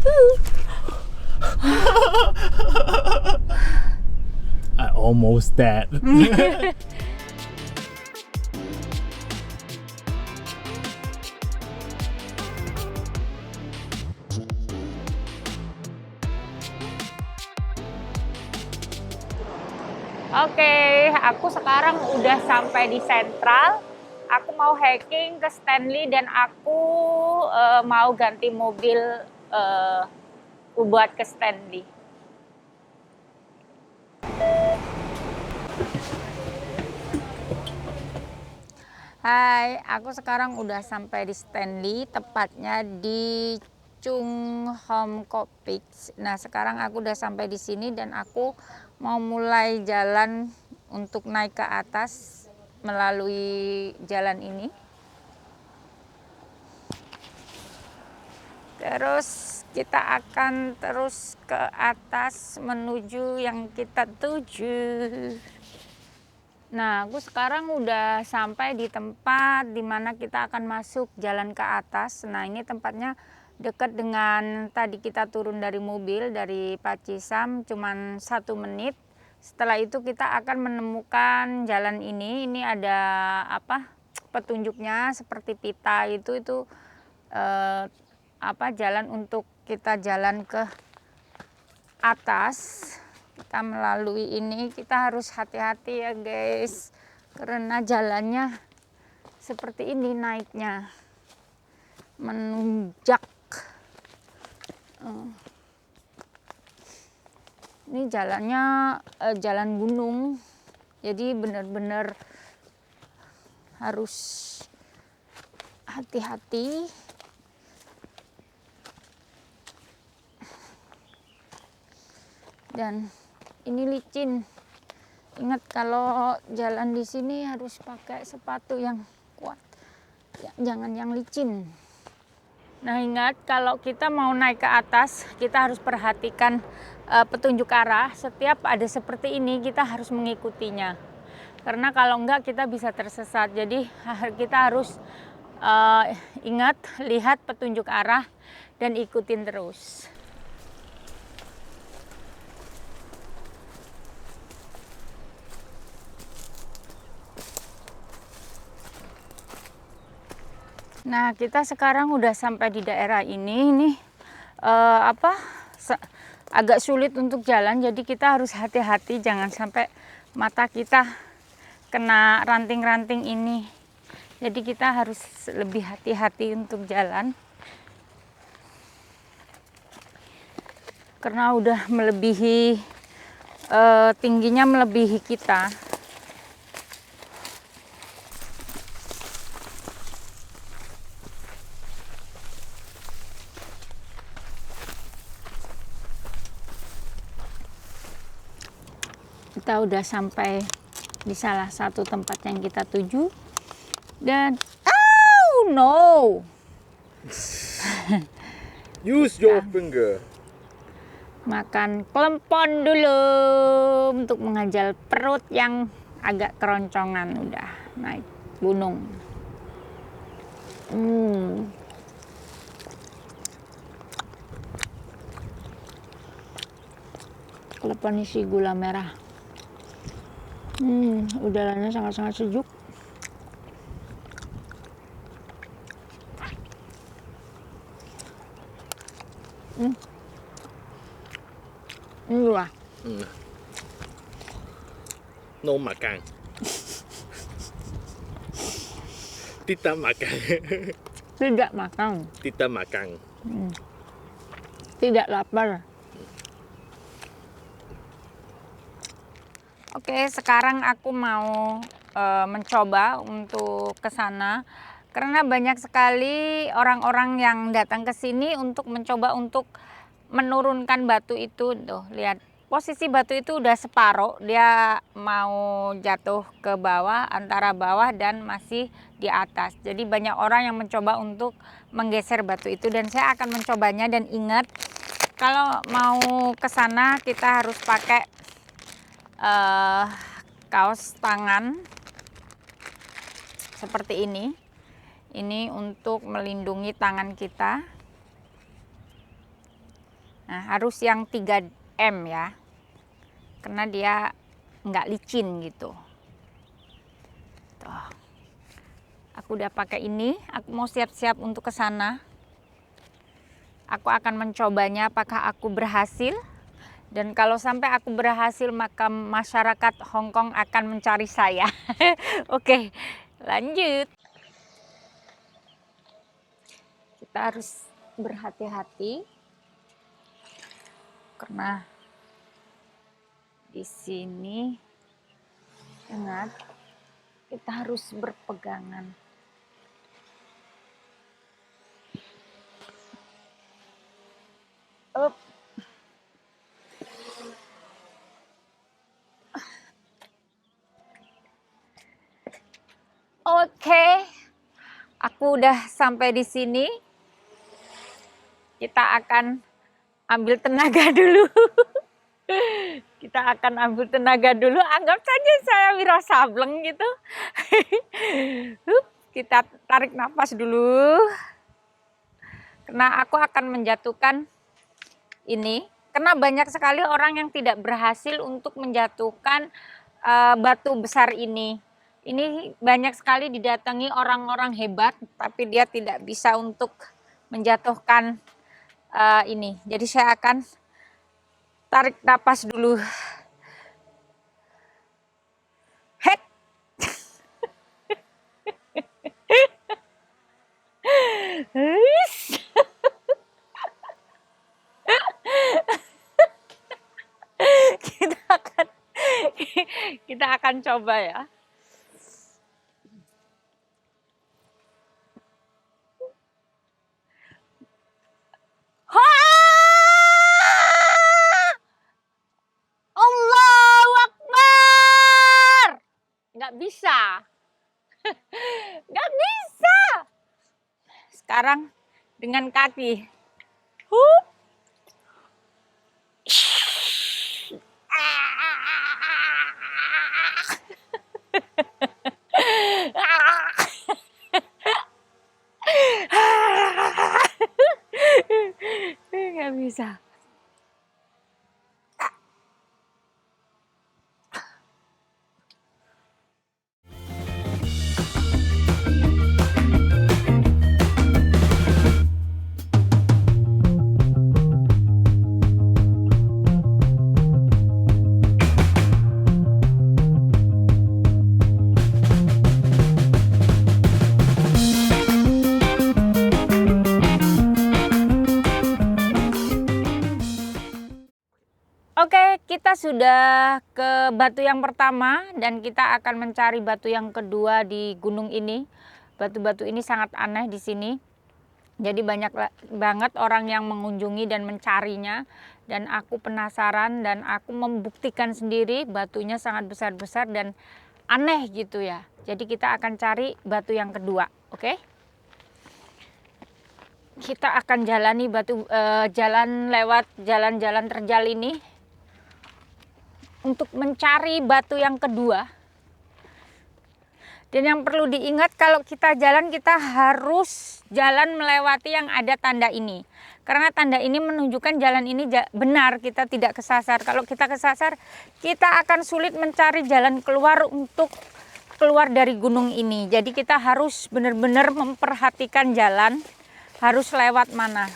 I almost dead. Oke, aku sekarang udah sampai di Sentral. Aku mau hiking ke Stanley dan aku mau ganti mobil buat ke Stanley. Hai, aku sekarang udah sampai di Stanley, tepatnya di Chung Hom Kopik. Nah, sekarang aku udah sampai di sini dan aku mau mulai jalan untuk naik ke atas melalui jalan ini. Terus kita akan terus ke atas menuju yang kita tuju. Nah, aku sekarang udah sampai di tempat dimana kita akan masuk jalan ke atas. Nah, ini tempatnya dekat dengan tadi kita turun dari mobil dari Pacisam cuman 1 menit. Setelah itu kita akan menemukan jalan ini. Ini ada apa? Petunjuknya seperti pita itu jalan untuk kita jalan ke atas. Kita melalui ini, kita harus hati-hati ya guys, karena jalannya seperti ini naiknya, menunjak. Ini jalannya jalan gunung, jadi benar-benar harus hati-hati. Dan ini licin. Ingat kalau jalan di sini harus pakai sepatu yang kuat. Ya, jangan yang licin. Nah, ingat kalau kita mau naik ke atas, kita harus perhatikan petunjuk arah. Setiap ada seperti ini, kita harus mengikutinya. Karena kalau enggak kita bisa tersesat. Jadi kita harus ingat, lihat petunjuk arah dan ikutin terus. Nah, kita sekarang udah sampai di daerah ini. Ini agak sulit untuk jalan, jadi kita harus hati-hati jangan sampai mata kita kena ranting-ranting ini. Jadi kita harus lebih hati-hati untuk jalan. Karena udah melebihi tingginya melebihi kita. Kita udah sampai di salah satu tempat yang kita tuju dan no. Use your finger. Makan klempon dulu untuk mengajal perut yang agak keroncongan. Udah naik gunung. Klepon isi gula merah. Udaranya sangat-sangat sejuk. Wah. No makan. Tidak makan. Tidak makan. Tidak makan. Tidak lapar. Oke, sekarang aku mau mencoba untuk ke sana karena banyak sekali orang-orang yang datang ke sini untuk mencoba untuk menurunkan batu itu. Tuh, lihat. Posisi batu itu udah separuh, dia mau jatuh ke bawah, antara bawah dan masih di atas. Jadi banyak orang yang mencoba untuk menggeser batu itu dan saya akan mencobanya. Dan ingat, kalau mau ke sana kita harus pakai kaos tangan seperti ini. Ini untuk melindungi tangan kita. Nah, harus yang 3M ya, karena dia nggak licin gitu. Tuh. Aku udah pakai ini, aku mau siap-siap untuk ke sana. Aku akan mencobanya apakah aku berhasil. Dan kalau sampai aku berhasil, maka masyarakat Hong Kong akan mencari saya. Oke, lanjut. Kita harus berhati-hati karena di sini ingat kita harus berpegangan. Up. Oke, aku udah sampai di sini. Kita akan ambil tenaga dulu. Kita akan ambil tenaga dulu. Anggap saja saya Wiro Sableng gitu. Kita tarik nafas dulu. Karena aku akan menjatuhkan ini. Karena banyak sekali orang yang tidak berhasil untuk menjatuhkan batu besar ini. Ini banyak sekali didatangi orang-orang hebat, tapi dia tidak bisa untuk menjatuhkan ini. Jadi saya akan tarik napas dulu. Hek. kita akan coba ya. Allahu Akbar. Nggak bisa. Nggak bisa. Sekarang dengan kaki. Hup. Nggak bisa. Oke, kita sudah ke batu yang pertama dan kita akan mencari batu yang kedua di gunung ini. Batu-batu ini sangat aneh di sini. Jadi banyak banget orang yang mengunjungi dan mencarinya. Dan aku penasaran dan aku membuktikan sendiri batunya sangat besar-besar dan aneh gitu ya. Jadi kita akan cari batu yang kedua, oke? Kita akan jalani jalan lewat jalan-jalan terjal ini untuk mencari batu yang kedua. Dan yang perlu diingat, kalau kita jalan, kita harus jalan melewati yang ada tanda ini. Karena tanda ini menunjukkan jalan ini benar, kita tidak kesasar. Kalau kita kesasar, kita akan sulit mencari jalan keluar untuk keluar dari gunung ini. Jadi kita harus benar-benar memperhatikan jalan, harus lewat mana.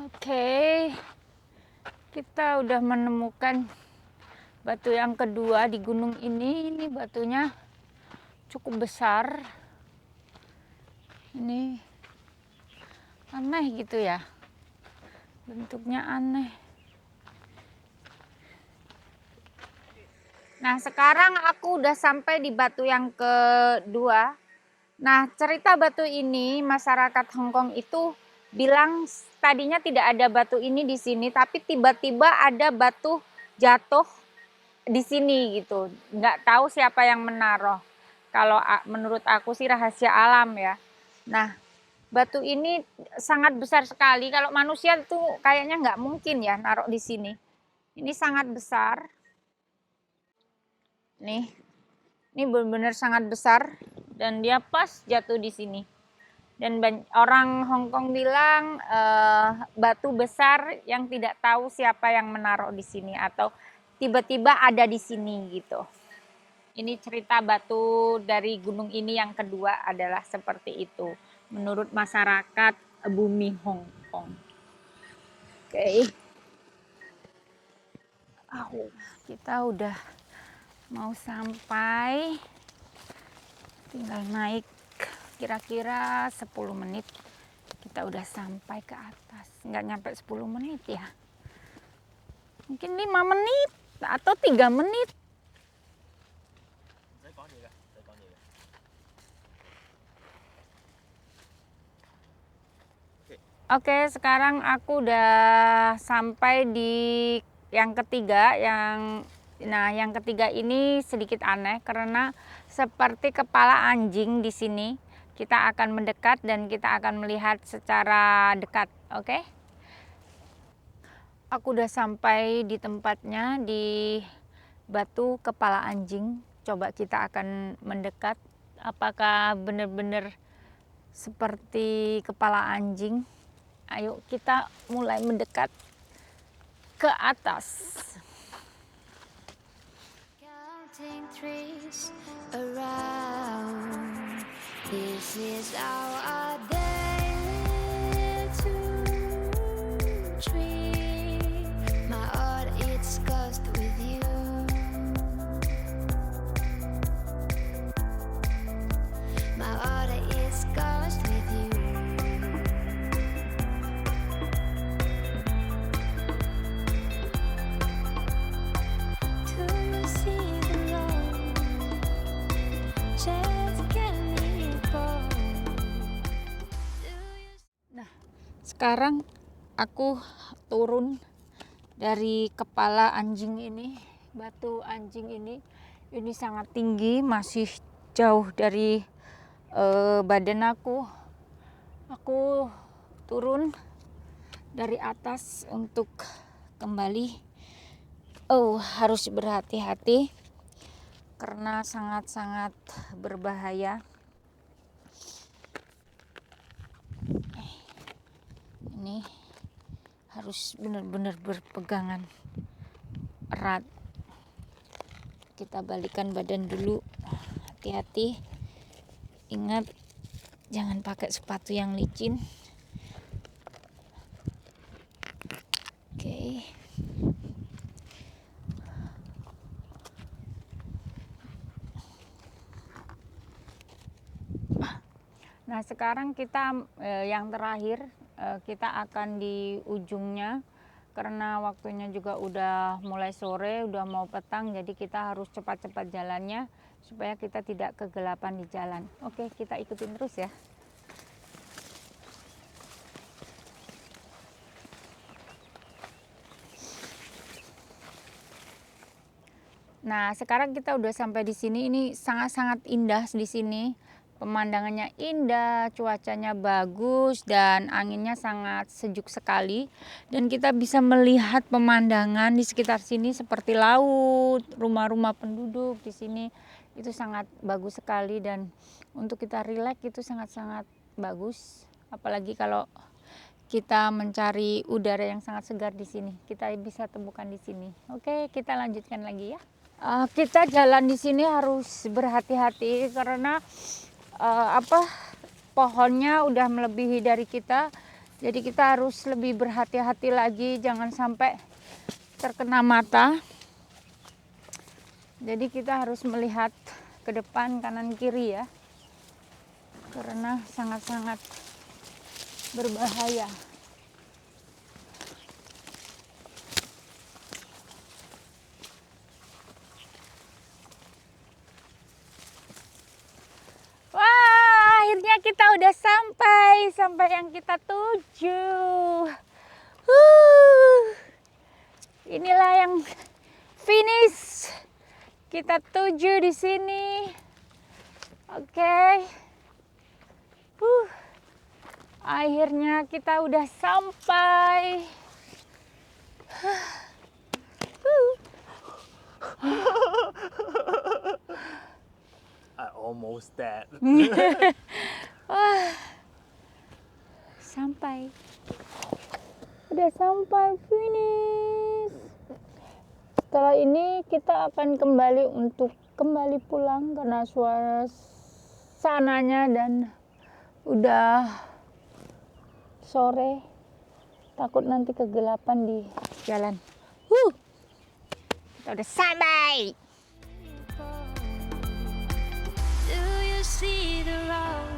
Oke, kita udah menemukan batu yang kedua di gunung ini. Ini batunya cukup besar. Ini aneh gitu ya, bentuknya aneh. Nah, sekarang aku udah sampai di batu yang kedua. Nah, cerita batu ini, masyarakat Hong Kong itu bilang tadinya tidak ada batu ini di sini, tapi tiba-tiba ada batu jatuh di sini gitu. Nggak tahu siapa yang menaruh. Kalau menurut aku sih rahasia alam ya. Nah, batu ini sangat besar sekali. Kalau manusia tuh kayaknya nggak mungkin ya naruh di sini. Ini sangat besar. Nih, ini benar-benar sangat besar dan dia pas jatuh di sini. Dan orang Hong Kong bilang batu besar yang tidak tahu siapa yang menaruh di sini atau tiba-tiba ada di sini gitu. Ini cerita batu dari gunung ini yang kedua adalah seperti itu menurut masyarakat bumi Hong Kong. Oke. Kita udah mau sampai, tinggal naik kira-kira 10 menit kita udah sampai ke atas. Nggak nyampe 10 menit ya, mungkin 5 menit atau 3 menit. Oke, sekarang aku udah sampai di yang ketiga. Yang ketiga ini sedikit aneh karena seperti kepala anjing di sini. Kita akan mendekat dan kita akan melihat secara dekat, oke? Aku udah sampai di tempatnya, di batu kepala anjing. Coba kita akan mendekat. Apakah benar-benar seperti kepala anjing? Ayo kita mulai mendekat ke atas. Counting trees around. This is our day to dream. My heart it's cursed with you. My heart is cursed with you. Nah, sekarang aku turun dari kepala anjing ini, batu anjing ini sangat tinggi, masih jauh dari badan aku. Aku turun dari atas untuk kembali. Harus berhati-hati karena sangat-sangat berbahaya. Ini harus benar-benar berpegangan erat. Kita balikan badan dulu, hati-hati. Ingat, jangan pakai sepatu yang licin. Oke. Nah, sekarang kita yang terakhir, kita akan di ujungnya karena waktunya juga udah mulai sore, udah mau petang, jadi kita harus cepat-cepat jalannya supaya kita tidak kegelapan di jalan. Oke, kita ikutin terus ya. Nah, sekarang kita udah sampai di sini. Ini sangat-sangat indah di sini. Pemandangannya indah, cuacanya bagus, dan anginnya sangat sejuk sekali. Dan kita bisa melihat pemandangan di sekitar sini seperti laut, rumah-rumah penduduk di sini. Itu sangat bagus sekali dan untuk kita rileks itu sangat-sangat bagus. Apalagi kalau kita mencari udara yang sangat segar di sini. Kita bisa temukan di sini. Oke, kita lanjutkan lagi ya. Kita jalan di sini harus berhati-hati karena pohonnya udah melebihi dari kita, jadi kita harus lebih berhati-hati lagi, jangan sampai terkena mata. Jadi kita harus melihat ke depan, kanan, kiri ya, karena sangat-sangat berbahaya. Kita udah sampai yang kita tuju. Inilah yang finish kita tuju di sini. Oke. Akhirnya kita udah sampai. I almost dead. sampai. Udah sampai finish. Setelah ini kita akan kembali pulang karena suasananya dan udah sore. Takut nanti kegelapan di jalan. Kita udah sampai. Do you see the road?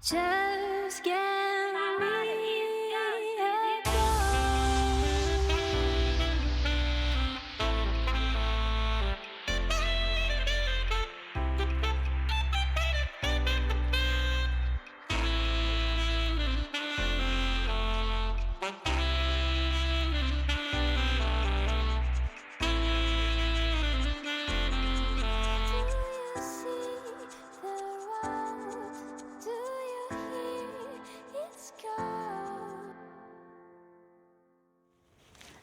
Just get me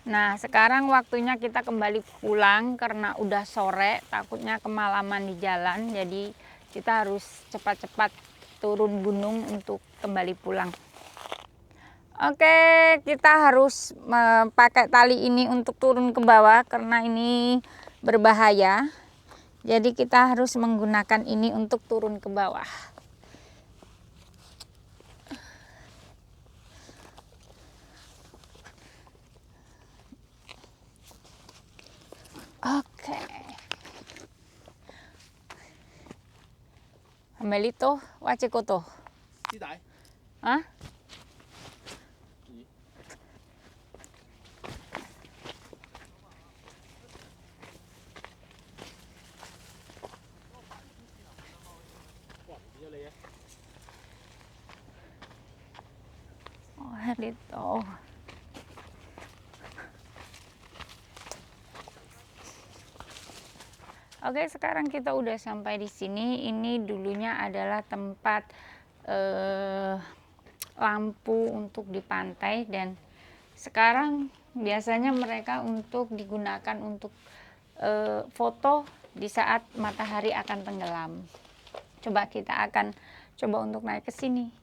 Nah, sekarang waktunya kita kembali pulang karena udah sore, takutnya kemalaman di jalan. Jadi kita harus cepat-cepat turun gunung untuk kembali pulang. Oke, kita harus pakai tali ini untuk turun ke bawah karena ini berbahaya. Jadi kita harus menggunakan ini untuk turun ke bawah. Oke. Melito, wacekoto. Tidak. Hah? Oh, Helito. Oke, sekarang kita udah sampai di sini. Ini dulunya adalah tempat lampu untuk di pantai dan sekarang biasanya mereka untuk digunakan untuk foto di saat matahari akan tenggelam. Kita akan coba untuk naik ke sini.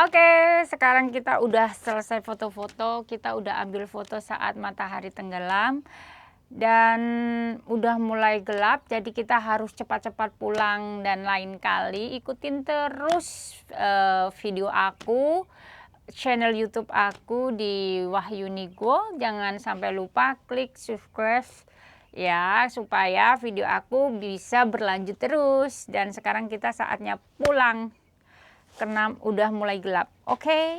Oke, sekarang kita udah selesai foto-foto, kita udah ambil foto saat matahari tenggelam dan udah mulai gelap, jadi kita harus cepat-cepat pulang dan lain kali ikutin terus video aku, channel YouTube aku di Wahyuni Go. Jangan sampai lupa klik subscribe ya supaya video aku bisa berlanjut terus. Dan sekarang kita saatnya pulang karena udah mulai gelap. Oke.